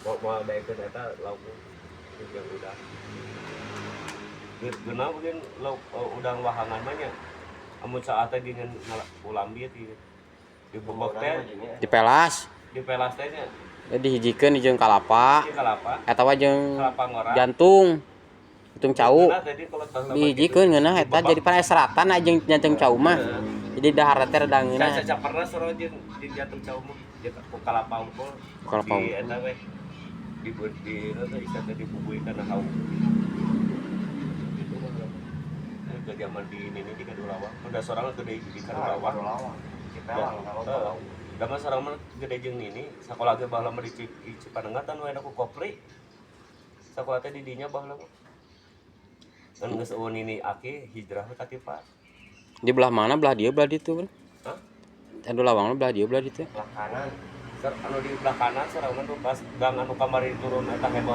mau daekeun eta lauk jeung udang. Geuna mungkin lauk udang wahangan mah nya. Amun saat teh dengan ulam ieu dibobok teh dipelas. Dipelas teh nya. Dihijikeun jeung kalapa. Eta mah jeung Kalapa ngora. jantung cau. Dihijikeun ngeunah eta jadi panas seratan jeung jantung cau mah. Jadi dahar teh rada ngeunah. Caca pernah soro jeung jantung cau mah ku kalapa unggul. Di eta we di isat dibubuhin kana hauk. Itu mah ke zaman di ini di Kadulawang. Udah sorang gede di Kadulawang. Zaman sareng mah gede jeung nini, sakola ge baheula mah di Cipanenggatan we ku Kopri. Sakola teh di dinya baheula mah. Kan geus eueun nini aki hijrah ka Tipat. Di belah mana? Belah dieu belah ditu, Bro? Hah? Kadulawang belah dieu belah ditu. Belah kanan. Anu di belah kanan sareng mah pas gang anu kamari turun eta heboh.